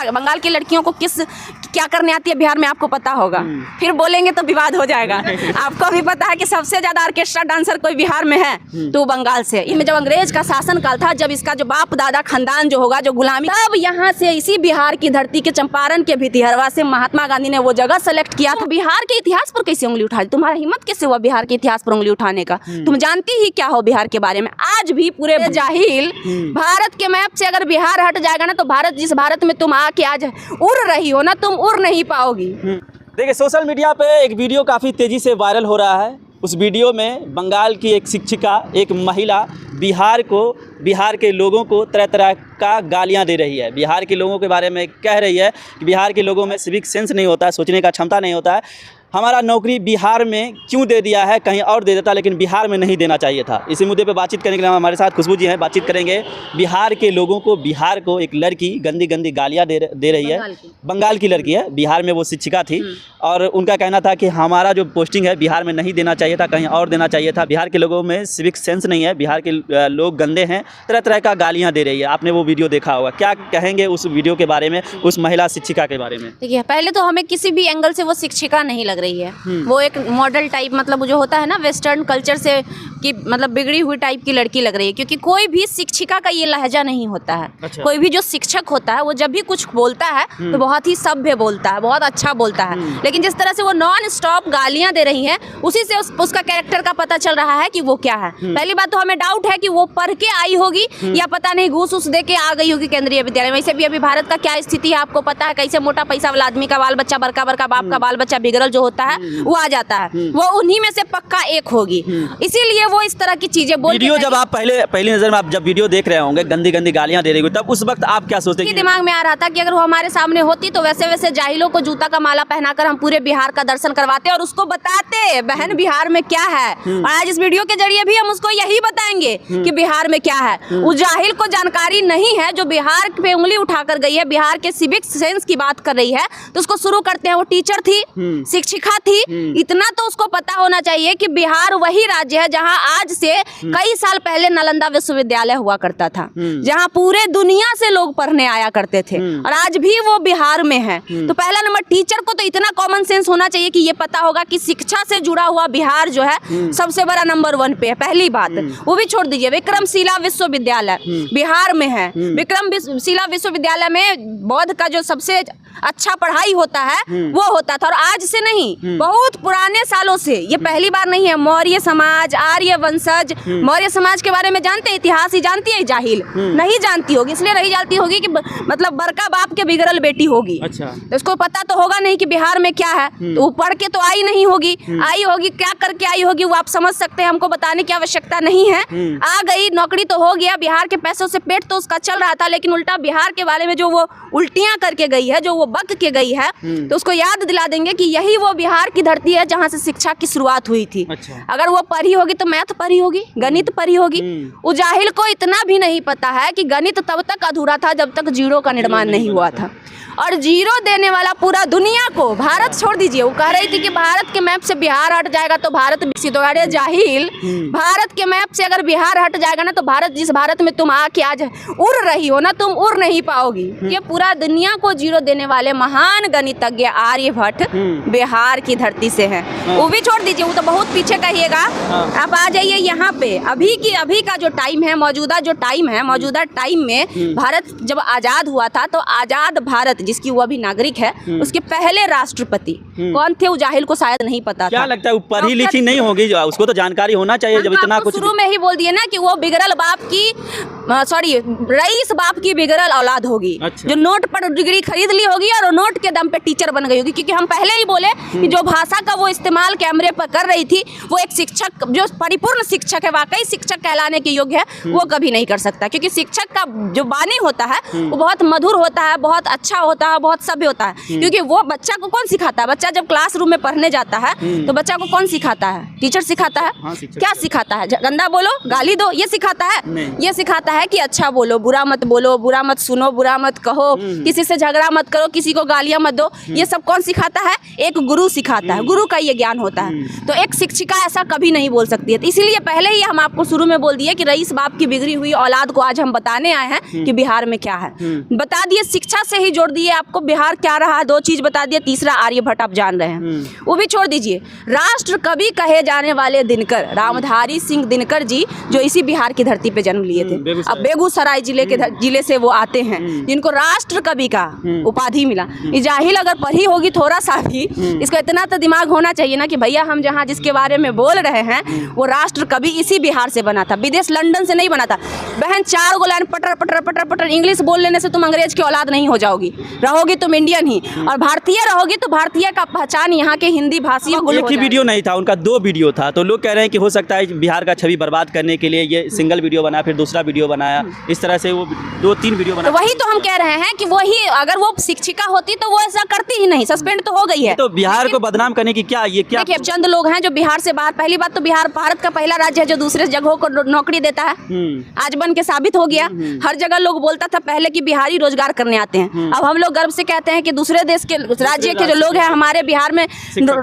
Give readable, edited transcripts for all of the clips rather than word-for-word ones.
बंगाल की लड़कियों को क्या करने आती है बिहार में आपको पता होगा। फिर बोलेंगे तो विवाद हो जाएगा। आपको भी पता है कि सबसे ज्यादा ऑर्केस्ट्रा डांसर कोई बिहार में है तो बंगाल से। इसमें जब अंग्रेज का शासन काल था, जब इसका जो बाप दादा खानदान जो होगा, जो गुलामी, तब यहाँ से इसी बिहार की धरती के चंपारण के भितिहरवा से महात्मा गांधी ने वो जगह सेलेक्ट किया। तो बिहार के इतिहास पर कैसे उंगली उठा दी? तुम्हारा हिम्मत कैसे हुआ बिहार के इतिहास पर उंगली उठाने का? तुम जानती ही क्या हो बिहार के बारे में? आज भी पूरे जाहिल भारत के मैप से अगर बिहार हट जाएगा ना तो भारत, जिस भारत में तुम आके आज उड़ रही हो ना, तुम उड़ नहीं पाओगी। देखिए, सोशल मीडिया पे एक वीडियो काफ़ी तेज़ी से वायरल हो रहा है। उस वीडियो में बंगाल की एक शिक्षिका, एक महिला बिहार के लोगों को तरह तरह का गालियां दे रही है। बिहार के लोगों के बारे में कह रही है कि बिहार के लोगों में सिविक सेंस नहीं होता है, सोचने का क्षमता नहीं होता है। हमारा नौकरी बिहार में क्यों दे दिया है, कहीं और दे देता, लेकिन बिहार में नहीं देना चाहिए था। इसी मुद्दे पे बातचीत करने के लिए हमारे साथ खुशबू जी हैं। बातचीत करेंगे बिहार के लोगों को। बिहार को एक लड़की गंदी गंदी गालियां दे रही है। बंगाल की लड़की है, बिहार में वो शिक्षिका थी और उनका कहना था कि हमारा जो पोस्टिंग है बिहार में नहीं देना चाहिए था, कहीं और देना चाहिए था। बिहार के लोगों में सिविक सेंस नहीं है, बिहार के लोग गंदे हैं, तरह तरह का गालियाँ दे रही है। आपने वो वीडियो देखा होगा, क्या कहेंगे उस वीडियो के बारे में, उस महिला शिक्षिका के बारे में? देखिए, पहले तो हमें किसी भी एंगल से वो शिक्षिका नहीं लग रही है। वो एक मॉडल टाइप, मतलब जो होता है ना वेस्टर्न कल्चर से कि मतलब बिगड़ी हुई टाइप की लड़की लग रही है, क्योंकि कोई भी शिक्षिका का ये लहजा नहीं होता है। अच्छा। कोई भी जो शिक्षक होता है वो जब भी कुछ बोलता है तो बहुत ही सभ्य बोलता है, बहुत अच्छा बोलता है। लेकिन जिस तरह से वो नॉन स्टॉप गालियां दे रही हैं, उसी से उसका कैरेक्टर का पता चल रहा है कि वो क्या है। पहली बात तो हमें डाउट है कि वो पढ़ के आई होगी या पता नहीं घूस उस दे के आ गई होगी केंद्रीय विद्यालय में। वैसे भी अभी भारत का क्या स्थिति है आपको पता है, कैसे मोटा पैसा वाला आदमी का बाल बच्चा, बड़का बड़का बाप का बाल बच्चा बिगड़ल जो होता है वो आ जाता है। वो उन्हीं में से पक्का एक होगी, इसीलिए वो इस तरह की चीजें बोल। वीडियो जब आप पहली नजर में आप जब वीडियो देख रहे होंगे, गंदी गंदी गालियां दे रही होगी, तब उस वक्त आप क्या सोचते हैं? दिमाग में आ रहा था कि अगर वो हमारे सामने होती तो वैसे वैसे जाहिलों को जूता का माला पहनाकर हम पूरे बिहार का दर्शन करवाते और उसको बताते बहन बिहार में क्या है। और आज इस वीडियो के जरिए भी हम उसको यही बताएंगे कि बिहार में क्या है। उस जाहिल को जानकारी नहीं है जो बिहार पे उंगली उठाकर गई है, बिहार के सिविक सेंस की बात कर रही है, तो उसको शुरू करते हैं। वो टीचर थी, शिक्षिका थी, इतना तो उसको पता होना चाहिए कि बिहार वही राज्य है जहां आज से कई साल पहले नालंदा विश्वविद्यालय हुआ करता था, जहां पूरे दुनिया से लोग पढ़ने आया करते थे, और आज भी वो बिहार में है। तो पहला नंबर, टीचर को तो इतना कॉमन सेंस होना चाहिए कि ये पता होगा कि शिक्षा से जुड़ा हुआ बिहार जो है सबसे बड़ा नंबर 1 पे है। पहली बात वो भी छोड़ दीजिए, विक्रमशिला विश्वविद्यालय बिहार में है। विक्रमशिला विश्वविद्यालय में बौद्ध का जो सबसे अच्छा पढ़ाई होता है वो होता था, और आज से नहीं, बहुत पुराने सालों से, ये पहली बार नहीं है। मौर्य समाज, आर्य वंशज, मौर्य समाज के बारे में जानते हैं? इतिहास ही जानती है जाहिल? नहीं जानती होगी, इसलिए नहीं जानती होगी कि मतलब बड़का बाप के बिगड़ल बेटी होगी। अच्छा। तो उसको पता तो होगा नहीं कि बिहार में क्या है, तो वो पढ़ के तो आई नहीं होगी। आई होगी, क्या करके आई होगी वो आप समझ सकते हैं, हमको बताने की आवश्यकता नहीं है। आ गई, नौकरी तो हो गया, बिहार के पैसों से पेट तो उसका चल रहा था, लेकिन उल्टा बिहार के बारे में जो वो उल्टियां करके गई है, जो वो बक के गई है, तो उसको याद दिला देंगे कि यही वो बिहार की धरती है जहां से शिक्षा की शुरुआत हुई थी। अच्छा। अगर वो पढ़ी होगी तो मैथ पढ़ी होगी, गणित पढ़ी होगी। उस जाहिल को इतना भी नहीं पता है कि गणित तब तक अधूरा था जब तक जीरो का निर्माण नहीं हुआ था, और जीरो देने वाला पूरा दुनिया को, भारत छोड़ दीजिए, वो कह रही थी कि भारत के मैप से बिहार हट जाएगा तो भारत विकसित होगा। अरे जाहिल, भारत के मैप से अगर बिहार हट जाएगा ना तो भारत, जिस भारत में तुम आके आज उड़ रही हो ना, तुम उड़ नहीं पाओगी। ये पूरा दुनिया को जीरो देने वाले महान गणितज्ञ आर्यभट्ट बिहार की धरती से हैं। वो भी छोड़ दीजिए, वो तो बहुत पीछे कहिएगा। आप आ जाइए यहाँ पे, अभी का जो टाइम है, मौजूदा जो टाइम है, मौजूदा टाइम में भारत जब आजाद हुआ था तो आजाद भारत जिसकी वो अभी नागरिक है, उसके पहले राष्ट्रपति कौन थे वो जाहिल को शायद नहीं पता। क्या लगता है वो पढ़ी लिखी नहीं होगी, उसको तो जानकारी होना चाहिए जब इतना कुछ। शुरू में ही बोल दिए ना कि वो बिगड़ल बाप की, सॉरी रईस बाप की बिगड़ल औलाद होगी। अच्छा। जो नोट पर डिग्री खरीद ली होगी और नोट के दम पे टीचर बन गई होगी, क्योंकि हम पहले ही बोले कि जो भाषा का वो इस्तेमाल कैमरे पर कर रही थी, वो एक शिक्षक जो परिपूर्ण शिक्षक है, वाकई शिक्षक कहलाने के योग्य है, वो कभी नहीं कर सकता। क्योंकि शिक्षक का जो बानी होता है वो बहुत मधुर होता है, बहुत अच्छा होता है, बहुत सभ्य होता है। क्योंकि वो बच्चा को कौन सिखाता है? बच्चा जब क्लासरूम में पढ़ने जाता है तो बच्चा को कौन सिखाता है? टीचर सिखाता है। क्या सिखाता है? गंदा बोलो, गाली दो, ये सिखाता है? ये सिखाता है कि अच्छा बोलो, बुरा मत बोलो, बुरा मत सुनो, बुरा मत कहो, किसी से झगड़ा मत करो, किसी को गालियां मत दो। ये सब कौन सिखाता है? एक गुरु सिखाता है, गुरु का ये ज्ञान होता है। तो एक शिक्षिका ऐसा कभी नहीं बोल सकती है। इसीलिए पहले ही हम आपको शुरू में बोल दिए कि रईस बाप की बिगड़ी हुई औलाद को आज हम बताने आए हैं कि बिहार में क्या है। बता दिए, शिक्षा से ही जोड़ दिए दिए आपको बिहार क्या रहा, 2 चीज बता दिए, तीसरा आर्यभट्ट आप जान रहे हैं, वो भी छोड़ दीजिए। राष्ट्र कवि कहे जाने वाले दिनकर रामधारी सिंह दिनकर जी, जो इसी बिहार की धरती पे जन्म लिए थे, अब बेगूसराय जिले से वो आते हैं, जिनको राष्ट्र कवि का उपाधि मिला। ये जाहिल अगर पढ़ी होगी थोड़ा सा भी, इसको इतना तो दिमाग होना चाहिए ना कि भैया हम जहाँ जिसके बारे में बोल रहे हैं वो राष्ट्र कवि इसी बिहार से बना था, विदेश लंदन से नहीं बना था। बहन 4 गो लाइन पटर पटर पटर पटर इंग्लिश बोल लेने से तुम अंग्रेज की औलाद नहीं हो जाओगी, रहोगी तुम इंडियन ही, और भारतीय रहोगी तो भारतीय का पहचान यहाँ के हिंदी भाषियों को। एक ही वीडियो नहीं था उनका, 2 वीडियो था, तो लोग कह रहे हैं कि हो सकता है बिहार का छवि बर्बाद करने के लिए ये सिंगल वीडियो बनाया, फिर दूसरा वीडियो बनाया, इस तरह से वो 2-3 वीडियो बनाया। तो वही तो हम कह रहे हैं कि वही अगर वो शिक्षिका होती तो वो ऐसा करती ही नहीं, सस्पेंड तो हो गई है। तो बिहार को बदनाम करने की क्या ये क्या? देखिए चंद लोग हैं जो बिहार से बाहर, पहली बात तो बिहार भारत का पहला राज्य है जो दूसरे जगहों को नौकरी देता है, आज बन के साबित हो गया। हर जगह लोग बोलता था पहले कि बिहारी रोजगार करने आते हैं, अब हम लोग गर्व से कहते हैं कि दूसरे देश के राज्य के जो लोग हैं हमारे बिहार में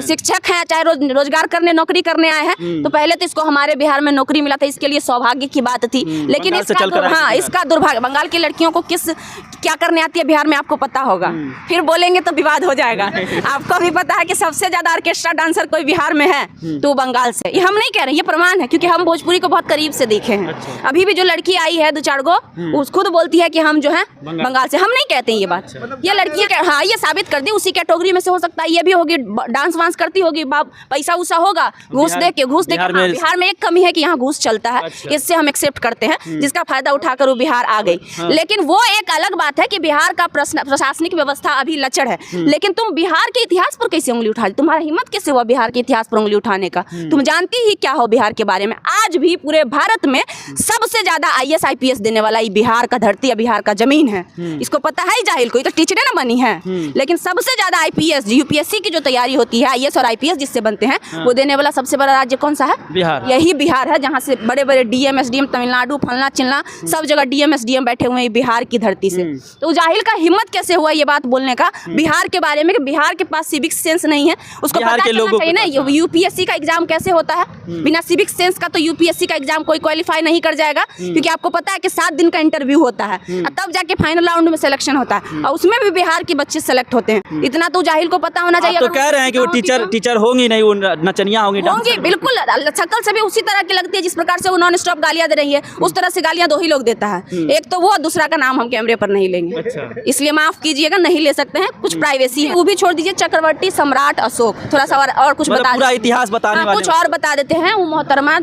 शिक्षक हैं, चाहे रोजगार करने नौकरी करने आए हैं, तो पहले तो इसको हमारे बिहार में नौकरी मिला था, इसके लिए सौभाग्य की बात थी। लेकिन इसका दुर्भाग्य, बंगाल की लड़कियों को क्या करने आती है बिहार में आपको पता होगा, फिर बोलेंगे तो विवाद हो जाएगा। आपको भी पता है कि सबसे ज्यादा ऑर्केस्ट्रा डांसर कोई बिहार में है तो बंगाल से, ये हम नहीं कह रहे, ये प्रमाण है क्योंकि हम भोजपुरी को बहुत करीब से देखे हैं। अभी भी जो लड़की आई है 2-4 गो, उस खुद बोलती है कि हम जो है बंगाल से, हम नहीं कहते हैं ये बात, ये लड़की हाँ ये साबित कर दी, उसी कैटेगरी में से हो सकता है ये भी होगी, डांस वांस करती होगी, पैसा उसा होगा, घूस दे के बिहार में एक कमी है कि यहाँ घूस चलता है, इससे हम एक्सेप्ट करते हैं, जिसका फायदा उठाकर वो बिहार आ गई। लेकिन वो एक अलग बात है कि बिहार का प्रशासनिक व्यवस्था अभी लचड़ है, लेकिन तुम बिहार के इतिहास पर कैसे उंगली उठा दी? तुम्हारा हिम्मत कैसे हुआ बिहार के इतिहास पर उंगली उठाने का? तुम जानती ही क्या हो बिहार के बारे में? आज भी पूरे भारत में सबसे ज्यादा IAS IPS देने वाला ये बिहार का धरती, बिहार का जमीन है, इसको पता है जाहिल को, ये तो टीचरें ना बनी है, लेकिन सबसे ज्यादा IPS UPSC की जो तैयारी होती है, IAS और IPS जिससे बनते हैं, वो देने वाला सबसे बड़ा राज्य कौन सा है? बिहार। यही बिहार है, जहाँ से बड़े बड़े DM SDM तमिलनाडु फलना चिलना सब जगह DM SDM बैठे हुए हैं बिहार की धरती से। तो जाहिल का हिम्मत कैसे हुआ ये बात बोलने का बिहार के बारे में कि बिहार के पास सिविक सेंस नहीं है, उसको पता चलना चाहिए ना। UPSC का एग्जाम कैसे होता है, बिना सिविक सेंस का तो UPSC का एग्जाम कोई क्वालिफाई नहीं कर जाएगा, क्योंकि आपको पता है कि 7 दिन का इंटरव्यू होता है, तब जाके फाइनल राउंड में सिलेक्शन होता है, और उसमें भी बिहार के बच्चे सेलेक्ट होते हैं। इतना तो जाहिल को पता होना चाहिए। तो कह रहे हैं कि वो टीचर होंगी नहीं, वो नचनिया होंगी बिल्कुल, शक्ल से भी उसी तरह की लगती है जिस प्रकार से वो नॉन स्टॉप गालियां दे रही है, उस तरह से गालियां 2 ही लोग देता है, एक तो वो, दूसरा का नाम हम कैमरे पर नहीं लेंगे, इसलिए माफ कीजिएगा, नहीं ले सकते हैं, कुछ प्राइवेसी है। वो भी छोड़ दीजिए। चक्रवर्ती सम्राट अशोक, थोड़ा सा और कुछ बता, पूरा इतिहास बताने वाले कुछ और बता देते हैं वो मोहतरमा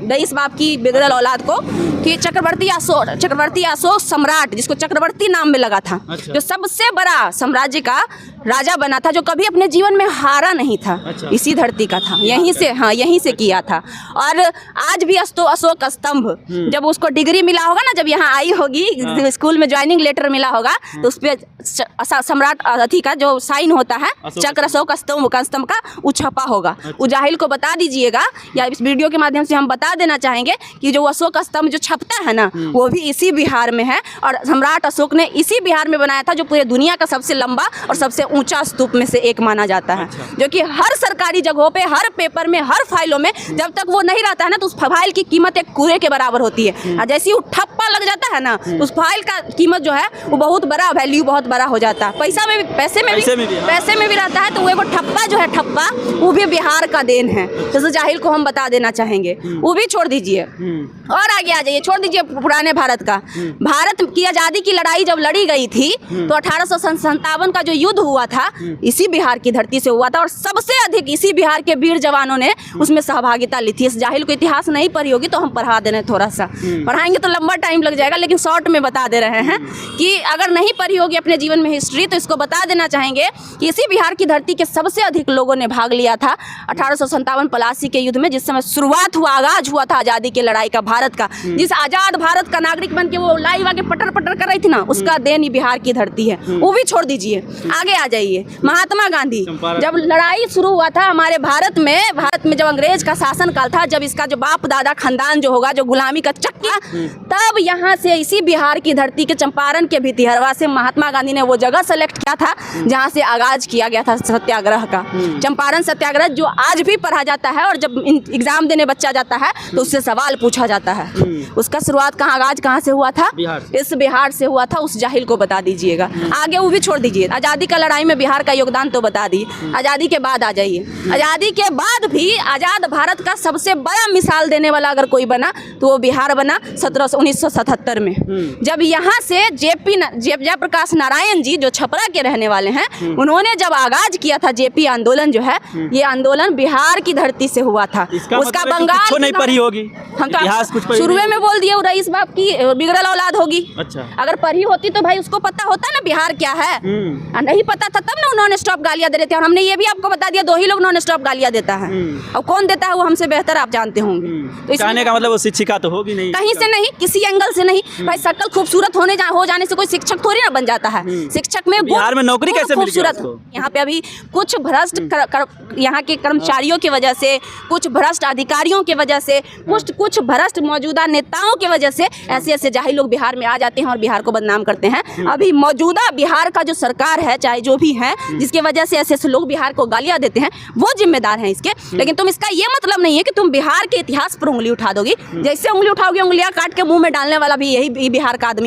रईस बाप की बिगड़ल औलाद को, कि चक्रवर्ती अशोक सम्राट, जिसको चक्रवर्ती नाम में लगा था, जो सबसे बड़ा साम्राज्य का राजा बना था, जो कभी अपने जीवन में हारा नहीं था, इसी धरती का था, यहीं से किया था। और आज भी अशोक स्तंभ, जब उसको डिग्री मिला होगा ना, जब यहाँ आई होगी स्कूल में ज्वाइनिंग लेटर मिला होगा, तो उस पर सम्राट अथी का जो साइन होता है चक्र अशोक स्तंभ का वो छपा होगा। वो जाहिल को बता दीजिएगा, या इस वीडियो के माध्यम से हम बता देना चाहेंगे कि जो अशोक स्तंभ जो छपता है ना, वो भी इसी बिहार में है, और सम्राट अशोक ने इसी बिहार में बनाया था, जो पूरे दुनिया का सबसे लंबा और सबसे ऊंचा स्तूप में से एक माना जाता है, जो कि हर सरकारी जगहों पे, हर पेपर में, हर फाइलों में जब तक वो नहीं रहता है ना, तो उस फाइल की कीमत एक कूड़े के बराबर होती है, और जैसे ही ठप्पा लग जाता है ना, उस फाइल का कीमत जो है वो बहुत बड़ा, वैल्यू बहुत बड़ा हो जाता है, पैसे में भी रहता है। तो वो ठप्पा जो है, ठप्पा वो भी बिहार का देन है, जैसे जाहिल को हम बता देना चाहेंगे। वो भी छोड़ दीजिए और आगे आ जाइए, छोड़ दीजिए पुराने भारत का। भारत की आज़ादी की लड़ाई जब लड़ी गई थी, तो 1857 का जो युद्ध हुआ था, इसी बिहार की धरती से हुआ था, और सबसे अधिक इसी बिहार के वीर जवानों ने उसमें सहभागिता ली थी। इस जाहिल को इतिहास नहीं पढ़ी होगी तो हम पढ़ा दे रहे हैं, थोड़ा सा पढ़ाएंगे तो लंबा टाइम लग जाएगा, लेकिन शॉर्ट में बता दे रहे हैं कि अगर नहीं पढ़ी होगी अपने जीवन में हिस्ट्री, तो इसको बता देना चाहेंगे कि इसी बिहार की धरती के सबसे अधिक लोगों ने भाग लिया था 1857 पलासी के युद्ध में, जिस समय शुरुआत हुआ, आगाज हुआ था आज़ादी की लड़ाई का, भारत का। जिस आज़ाद भारत का नागरिक बन के वो लाइव आगे पटर पटर कर रही थी ना, उसका देन ही बिहार की धरती है। वो भी छोड़ दीजिए, आगे आ जाइए। महात्मा गांधी, जब लड़ाई शुरू हुआ था हमारे भारत में जब अंग्रेज का शासन काल था, जब इसका जो बाप दादा खानदान जो होगा, जो गुलामी का चक्का, तब यहाँ से इसी बिहार की धरती के चंपारण के भितिहरवा से महात्मा गांधी गांधी ने वो जगह सेलेक्ट किया था जहाँ से आगाज किया गया था सत्याग्रह का, चंपारण सत्याग्रह, जो आज भी पढ़ा जाता है और जब एग्जाम देने बच्चा जाता है तो उससे सवाल पूछा जाता है। उसका शुरुआत कहाँ, आगाज कहाँ से हुआ था? इस बिहार से हुआ था। उस जाहिल को बता दीजिएगा। आगे वो भी छोड़ दीजिए, आज़ादी का लड़ाई में बिहार का योगदान तो बता दी। आज़ादी के बाद आ जाइए, आज़ादी के बाद भी आज़ाद भारत का सबसे बड़ा मिसाल देने वाला अगर कोई बना तो वो बिहार बना 1977 में, जब यहाँ से जयप्रकाश नारायण जी जो छपरा के रहने वाले हैं, उन्होंने जब आगाज किया था जेपी आंदोलन जो है, ये आंदोलन बिहार की धरती से हुआ था। उसका बंगाल नहीं पढ़ी होगी, हम तो शुरू में बोल दिए रईस बाप की बिगड़ल औलाद होगी। अच्छा, अगर पढ़ी होती तो भाई उसको पता होता ना बिहार क्या है। नहीं पता था तब ना उन्होंने स्टॉप गालियां दे रहे थे, और हमने ये भी आपको बता दिया 2 ही लोग नॉन स्टॉप गालियां देता है, और कौन देता है वो हमसे बेहतर आप जानते होंगे। तो कहने का मतलब वो शिक्षिका तो होगी नहीं, कहीं से नहीं, किसी एंगल से नहीं। भाई शक्ल खूबसूरत हो जाने से कोई शिक्षक थोड़ी ना बन जाता है। शिक्षक में बिहार में नौकरी कैसे मिल गया उसको? यहाँ पे अभी कुछ भ्रष्ट यहाँ के कर्मचारियों की वजह से, कुछ भ्रष्ट अधिकारियों की वजह से, कुछ भ्रष्ट मौजूदा नेताओं की वजह से ऐसे जाहिल लोग बिहार में आ जाते हैं और बिहार को बदनाम करते हैं। अभी मौजूदा बिहार का जो सरकार है, चाहे जो भी है, जिसकी वजह से ऐसे लोग बिहार को गालियां देते हैं, वो जिम्मेदार हैं इसके। लेकिन तुम इसका ये मतलब नहीं है कि तुम बिहार के इतिहास पर उंगली उठा दोगी। जैसे उंगली उठाओगे, उंगलियां काट के मुंह में डालने वाला भी यही बिहार का आदमी